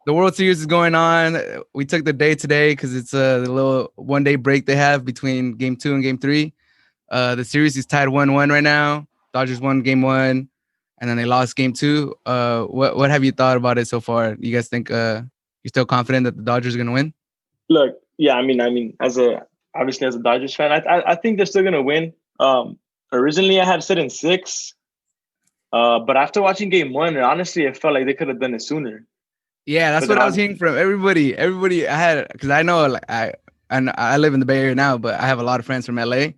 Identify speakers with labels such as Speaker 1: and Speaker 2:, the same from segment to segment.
Speaker 1: the World Series is going on. We took the day today because it's the little 1 day break they have between game 2 and game 3. The series is tied 1-1 right now. Dodgers won game 1, and then they lost game 2. What have you thought about it so far? You guys think you're still confident that the Dodgers are gonna win?
Speaker 2: Look, yeah, I mean, as a obviously as a Dodgers fan, I think they're still gonna win. Originally, I had said in six, but after watching Game One, honestly, it felt like they could have done it sooner.
Speaker 1: Yeah, that's
Speaker 2: But then
Speaker 1: what I was hearing from everybody. Everybody I had because I know like I live in the Bay Area now, but I have a lot of friends from LA,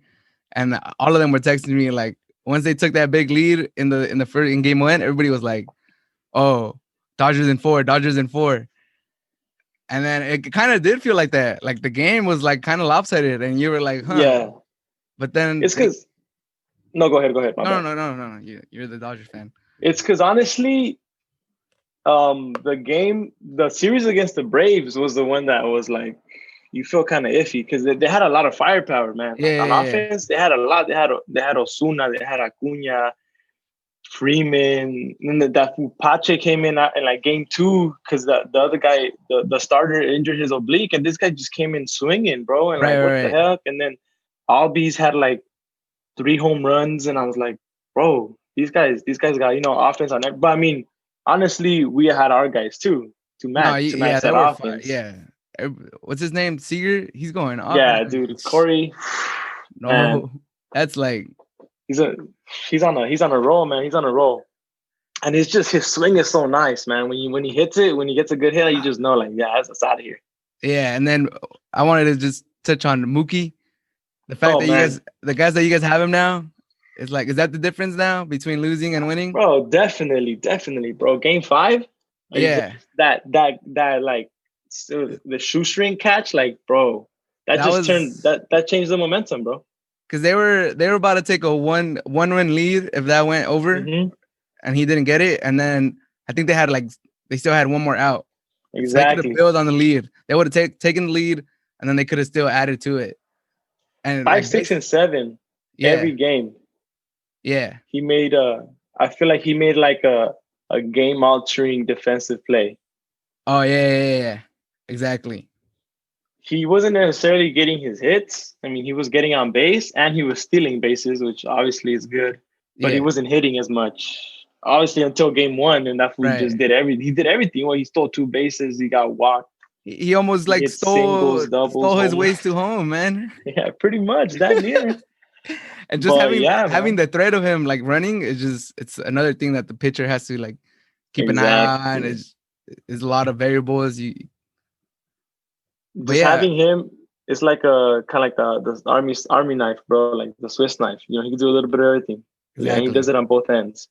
Speaker 1: and all of them were texting me like once they took that big lead in the first in game 1, everybody was like, "Oh, Dodgers in 4, Dodgers in 4." And then it kind of did feel like that. Like the game was like kind of lopsided, and you were like, "Huh."
Speaker 2: yeah,
Speaker 1: But then
Speaker 2: it's because no, go ahead, my
Speaker 1: no,
Speaker 2: bad.
Speaker 1: no, no, no, no, no. You're the Dodgers fan.
Speaker 2: It's because honestly, the series against the Braves was the one that was like you feel kind of iffy because they had a lot of firepower, man.
Speaker 1: Yeah,
Speaker 2: Like on
Speaker 1: yeah, yeah.
Speaker 2: offense, they had a lot. They had Osuna, they had Acuna, Freeman, and then that Pache came in like game two because the other guy, the starter injured his oblique, and this guy just came in swinging, bro. And
Speaker 1: Right,
Speaker 2: like, what
Speaker 1: right,
Speaker 2: the
Speaker 1: right.
Speaker 2: heck? And then Albies had like three home runs, and I was like, bro, these guys got offense on it. But I mean, honestly, we had our guys too
Speaker 1: No,
Speaker 2: to
Speaker 1: yeah,
Speaker 2: match
Speaker 1: they
Speaker 2: that
Speaker 1: were fire.
Speaker 2: offense.
Speaker 1: Yeah. What's his name? Seager. He's going off right
Speaker 2: Yeah,
Speaker 1: now.
Speaker 2: dude, Corey, man,
Speaker 1: No, that's like
Speaker 2: he's a he's on a roll, man. He's on a roll. And it's just his swing is so nice, man. When he hits it, when he gets a good hit, you just know, like, yeah, that's out of here.
Speaker 1: yeah. And then I wanted to just touch on Mookie. The fact
Speaker 2: Oh
Speaker 1: that
Speaker 2: man,
Speaker 1: the guys that you guys have him now, is like, is that the difference now between losing and winning?
Speaker 2: bro, definitely, bro. Game five,
Speaker 1: Yeah,
Speaker 2: that like the shoestring catch, like, bro, that
Speaker 1: that
Speaker 2: just turned
Speaker 1: was
Speaker 2: that changed the momentum, bro.
Speaker 1: because they were about to take a one run lead if that went over,
Speaker 2: Hmm.
Speaker 1: and he didn't get it, and then I think they still had one more out, so they could have
Speaker 2: Exactly.
Speaker 1: built on the lead. They would have taken the lead, and then they could have still added to it, and
Speaker 2: Five,
Speaker 1: like
Speaker 2: six, and seven every
Speaker 1: yeah,
Speaker 2: game.
Speaker 1: yeah.
Speaker 2: He made a. I feel like he made like a game altering defensive play.
Speaker 1: Oh yeah, yeah, yeah, yeah. Exactly.
Speaker 2: He wasn't necessarily getting his hits. I mean, he was getting on base and he was stealing bases, which obviously is good, but he
Speaker 1: Yeah,
Speaker 2: wasn't hitting as much. Obviously, until game one, and that fool just
Speaker 1: right.
Speaker 2: did everything. He did everything. Well, he stole two bases. He got walked.
Speaker 1: He almost
Speaker 2: He
Speaker 1: like
Speaker 2: hit singles, doubles,
Speaker 1: stole his
Speaker 2: home.
Speaker 1: ways to home, man.
Speaker 2: Yeah, pretty much, damn near.
Speaker 1: And just
Speaker 2: But yeah,
Speaker 1: having
Speaker 2: man.
Speaker 1: the threat of him like running is just it's another thing that the pitcher has to like keep an eye on.
Speaker 2: Exactly.
Speaker 1: Is a lot of variables. But
Speaker 2: Just
Speaker 1: yeah,
Speaker 2: having him, it's like a kind of like the army knife, bro, like the Swiss knife. He can do a little bit of everything, and he does
Speaker 1: exactly.
Speaker 2: it on both ends.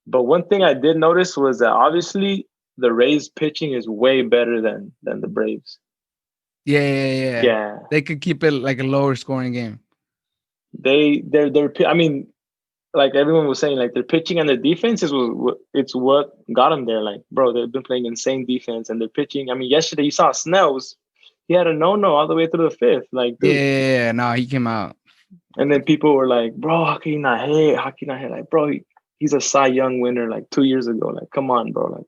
Speaker 2: But one thing I did notice was that obviously the Rays pitching is way better than the Braves.
Speaker 1: Yeah, yeah, yeah.
Speaker 2: Yeah,
Speaker 1: They could keep it like a lower scoring game.
Speaker 2: they're. I mean, like everyone was saying, like their pitching and their defense it's what got them there. Like, bro, they've been playing insane defense and their pitching. I mean, yesterday you saw Snell's. He had a no all the way through the fifth. Like,
Speaker 1: Yeah,
Speaker 2: dude.
Speaker 1: yeah, yeah. No, he came out.
Speaker 2: And then people were like, bro, how can he not hit? How can he not hit? Like, bro, he's a Cy Young winner like 2 years ago. Like, come on, bro. Like,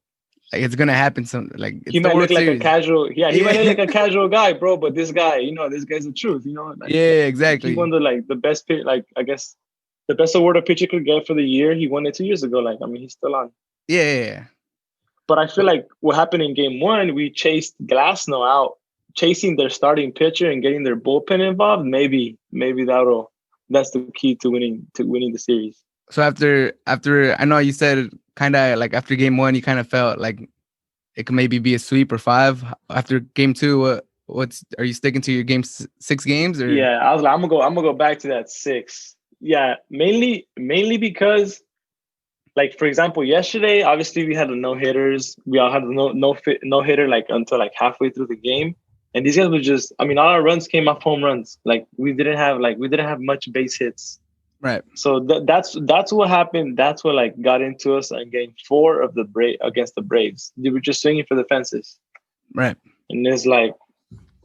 Speaker 1: Like it's gonna happen. Some like
Speaker 2: he
Speaker 1: it's the
Speaker 2: might look
Speaker 1: World
Speaker 2: like a
Speaker 1: Series.
Speaker 2: casual, yeah, he might
Speaker 1: Yeah,
Speaker 2: look like a casual guy, bro. But this guy, this guy's the truth, like
Speaker 1: yeah,
Speaker 2: he won
Speaker 1: exactly.
Speaker 2: the best pitch, like I guess the best award a pitcher could get for the year. He won it 2 years ago. Like, I mean, he's still on.
Speaker 1: Yeah, yeah, yeah.
Speaker 2: But I feel
Speaker 1: But
Speaker 2: like what happened in game one, we chased Glasnow out, chasing their starting pitcher and getting their bullpen involved. Maybe that's the key to winning the series.
Speaker 1: so after I know you said kind of like after game 1, you kind of felt like it could maybe be a sweep or 5. After game 2, what's are you sticking to your six games or?
Speaker 2: Yeah, I was like, I'm gonna go back to that six. Yeah, mainly because, like, for example, yesterday, obviously we had the no hitters. We all had the no hitter like until like halfway through the game, and these guys were just. I mean, all our runs came off home runs. Like we didn't have much base hits.
Speaker 1: Right,
Speaker 2: So that's what happened. That's what like got into us in game four of the against the Braves. They were just swinging for the fences,
Speaker 1: right.
Speaker 2: and it's like,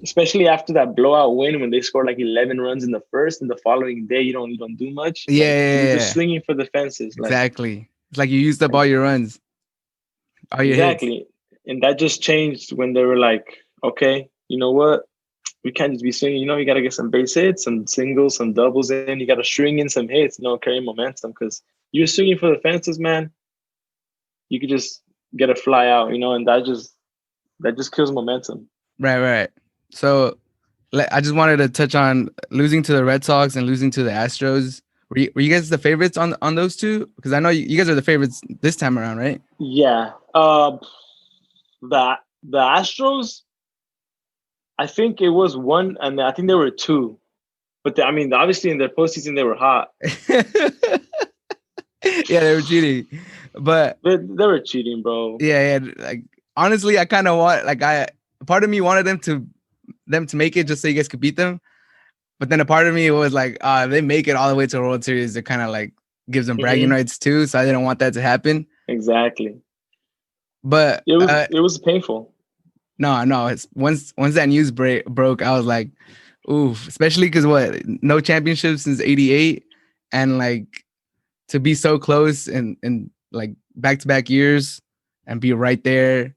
Speaker 2: especially after that blowout win when they scored like 11 runs in the first, and the following day you don't do much.
Speaker 1: Yeah,
Speaker 2: Like, they were
Speaker 1: yeah,
Speaker 2: just
Speaker 1: yeah.
Speaker 2: swinging for the fences. Like,
Speaker 1: Exactly. It's like you used up all your runs, all your hits.
Speaker 2: exactly. and that just changed when they were like, okay, you know what? We can't just be swinging. You know, you got to get some base hits, some singles, some doubles in. You got to string in some hits, you know, carry momentum. Because you're swinging for the fences, man. You could just get a fly out, you know, and that just kills momentum.
Speaker 1: Right. So I just wanted to touch on losing to the Red Sox and losing to the Astros. Were you guys the favorites on those two? Because I know you guys are the favorites this time around, right?
Speaker 2: Yeah. The Astros, I think it was one, and I think there were two. But I mean, obviously in their postseason they were hot.
Speaker 1: Yeah, they were cheating, but
Speaker 2: They were cheating, bro.
Speaker 1: yeah. Like honestly, I kind of want part of me wanted them to make it just so you guys could beat them, but then a part of me was like, if they make it all the way to the World Series, it kind of like gives them bragging rights too. So I didn't want that to happen.
Speaker 2: Exactly.
Speaker 1: But
Speaker 2: it was painful.
Speaker 1: No. It's once that news broke, I was like, oof. Especially because no championship since '88, and like to be so close in like back-to-back years and be right there,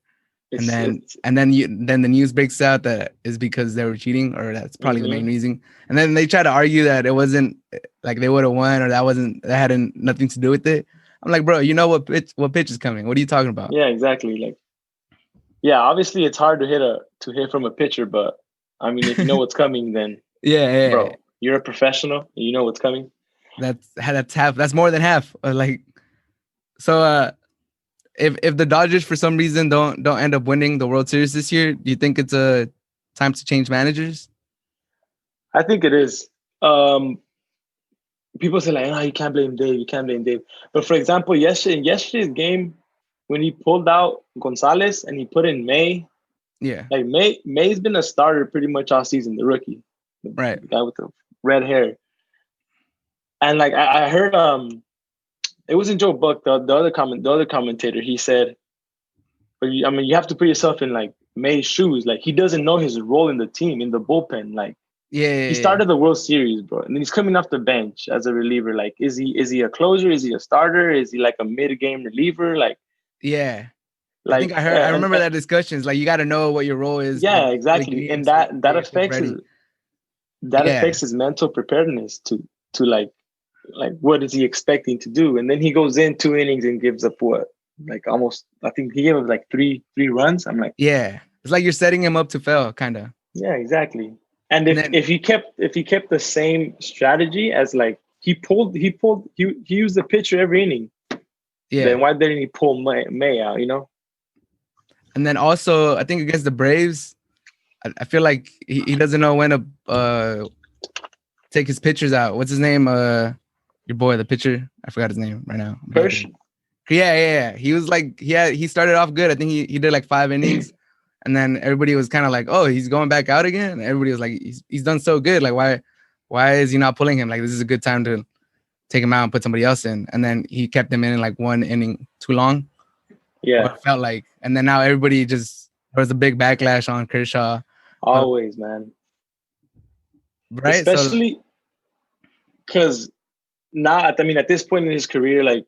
Speaker 1: and then the news breaks out that is because they were cheating, or that's probably the main reason. And then they try to argue that it wasn't like they would have won, or that had nothing to do with it. I'm like, bro, you know what pitch is coming? What are you talking about?
Speaker 2: Yeah, exactly. Like, yeah, obviously it's hard to hit from a pitcher, but I mean, if you know what's coming, then
Speaker 1: yeah,
Speaker 2: bro, you're a professional. And you know what's coming.
Speaker 1: That's half. That's more than half. Like, so if the Dodgers for some reason don't end up winning the World Series this year, do you think it's a time to change managers?
Speaker 2: I think it is. People say like, oh, you can't blame Dave. But for example, yesterday's game, when he pulled out Gonzalez and he put in May, like May's been a starter pretty much all season, the rookie, the guy with the red hair. And like I heard, it wasn't Joe Buck, the other commentator. He said, but you have to put yourself in like May's shoes. Like he doesn't know his role in the team, in the bullpen. Like he started the World Series, bro, and then he's coming off the bench as a reliever. Like, is he a closer? Is he a starter? Is he like a mid-game reliever? Like,
Speaker 1: yeah. Like, I think I remember that discussion. It's like you got to know what your role is.
Speaker 2: Yeah, exactly, and that affects his mental preparedness to like what is he expecting to do? And then he goes in 2 innings and gives up what? Like almost, I think he gave up like three runs. I'm like,
Speaker 1: yeah, it's like you're setting him up to fail, kind of.
Speaker 2: Yeah, exactly. And if he kept the same strategy as like he used the pitcher every inning. Yeah. Then why didn't he pull May out? You know.
Speaker 1: And then also, I think against the Braves, I feel like he doesn't know when to take his pitchers out. What's his name? Your boy, the pitcher. I forgot his name right now.
Speaker 2: Hirsch.
Speaker 1: Yeah. He was like, he started off good. I think he did like 5 innings. And then everybody was kind of like, oh, he's going back out again. And everybody was like, he's done so good. Like, why is he not pulling him? Like, this is a good time to take him out and put somebody else in. And then he kept him in like 1 inning too long.
Speaker 2: Yeah.
Speaker 1: It felt like. And then now everybody there was a big backlash on Kershaw.
Speaker 2: Always, man.
Speaker 1: Right?
Speaker 2: Especially because now, at this point in his career, like,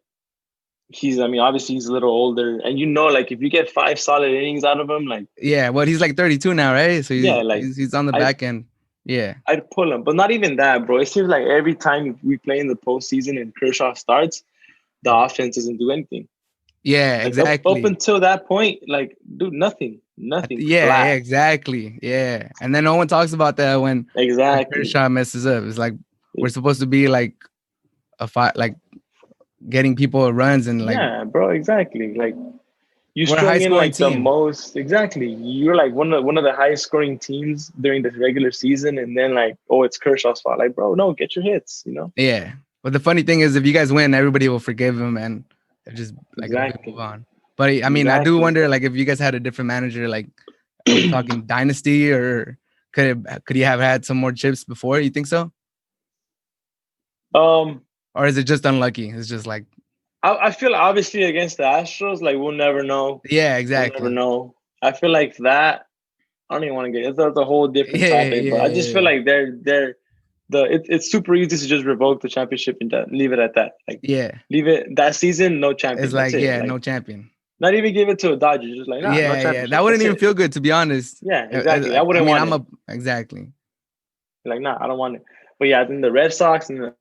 Speaker 2: obviously he's a little older, and like if you get 5 solid innings out of him, like
Speaker 1: he's like 32 now, right? So he's on the back end. Yeah,
Speaker 2: I'd pull him, but not even that, bro. It seems like every time we play in the postseason and Kershaw starts, the offense doesn't do anything.
Speaker 1: Yeah, like exactly.
Speaker 2: Up until that point, like, dude, nothing.
Speaker 1: Yeah, exactly. Yeah, and then no one talks about that when Kershaw messes up. It's like we're supposed to be like a fight, like getting people runs and like.
Speaker 2: Yeah, bro, exactly. Like you strung in like team. The most. Exactly, you're like one of the highest scoring teams during the regular season, and then like, oh, it's Kershaw's fault. Like, bro, no, get your hits. You know.
Speaker 1: Yeah, but the funny thing is, if you guys win, everybody will forgive him and just like move on. But I mean, I do wonder, like, if you guys had a different manager, like, are we talking dynasty, or could he have had some more chips before? You think so? Or is it just unlucky? It's just like
Speaker 2: I feel obviously against the Astros, like we'll never know.
Speaker 1: Yeah, exactly.
Speaker 2: We'll never know. I feel like that. I don't even want to get. That's a whole different topic. But I just feel like it's super easy to just revoke the championship and leave it at that. Like leave it that season, no champion.
Speaker 1: It's like no champion.
Speaker 2: Not even give it to a Dodger. Just like, nah, no
Speaker 1: Yeah,
Speaker 2: championship.
Speaker 1: that wouldn't
Speaker 2: That's
Speaker 1: even
Speaker 2: it.
Speaker 1: feel good, to be honest.
Speaker 2: Yeah, exactly. I wouldn't want it.
Speaker 1: Exactly.
Speaker 2: Like, nah, I don't want it. But yeah, then the Red Sox and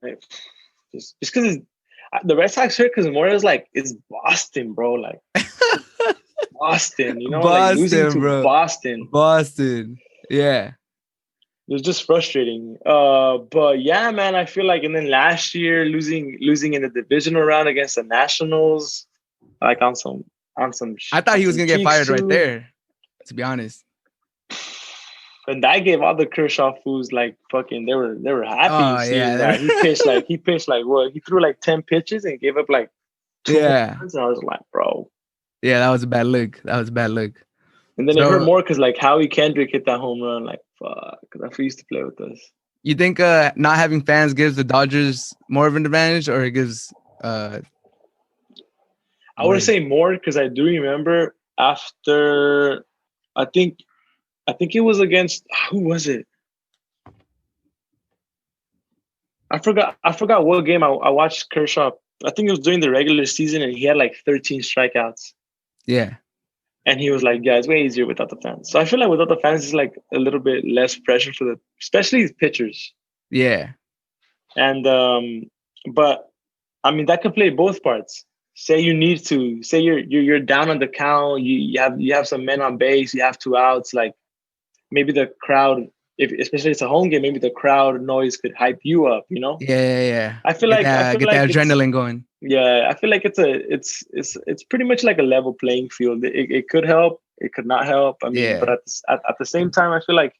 Speaker 2: just because the Red Sox hurt because more is like it's Boston, bro. Like Boston, you know, like losing
Speaker 1: Boston,
Speaker 2: to
Speaker 1: bro.
Speaker 2: Boston.
Speaker 1: Boston. Yeah.
Speaker 2: It was just frustrating. But yeah, man, I feel like, and then last year losing in the divisional round against the Nationals, like on some
Speaker 1: I thought he was gonna get
Speaker 2: cheeks
Speaker 1: fired right
Speaker 2: too.
Speaker 1: there, to be honest.
Speaker 2: And that gave all the Kershaw fools like fucking they were happy seeing that. He pitched like what? He threw like 10 pitches and gave up like 2 home runs. And I was like, bro.
Speaker 1: Yeah, that was a bad look.
Speaker 2: And then it hurt more because like Howie Kendrick hit that home run. Like fuck, because I used to play with us.
Speaker 1: You think not having fans gives the Dodgers more of an advantage, or it gives
Speaker 2: I would say more because I do remember after I think it was against who was it? I forgot what game I watched Kershaw. I think it was during the regular season and he had like 13 strikeouts.
Speaker 1: Yeah.
Speaker 2: And he was like, yeah, it's way easier without the fans. So I feel like without the fans, it's like a little bit less pressure for especially the pitchers.
Speaker 1: Yeah.
Speaker 2: And but I mean that could play both parts. Say you're down on the count, you have some men on base, you have 2 outs, like maybe the crowd, especially if it's a home game, maybe the crowd noise could hype you up, you know?
Speaker 1: Yeah.
Speaker 2: I feel like
Speaker 1: that adrenaline going.
Speaker 2: Yeah, I feel like it's pretty much like a level playing field. It could help, it could not help. I mean, but at the same time, I feel like,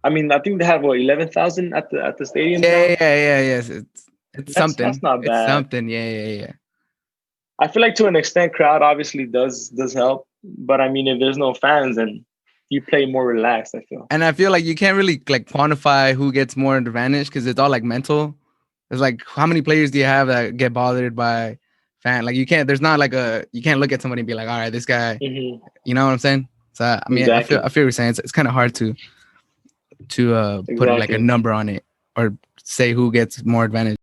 Speaker 2: I mean, I think they have 11,000 at the stadium.
Speaker 1: Yeah. Yes, it's something.
Speaker 2: That's not bad.
Speaker 1: It's something. Yeah.
Speaker 2: I feel like to an extent, crowd obviously does help, but I mean, if there's no fans, then you play more relaxed, I feel.
Speaker 1: And I feel like you can't really like quantify who gets more advantage because it's all like mental. It's like, how many players do you have that get bothered by fan? Like you can't look at somebody and be like, all right, this guy, you know what I'm saying? So I mean, exactly. I feel you're saying it's kind of hard to put like a number on it or say who gets more advantage.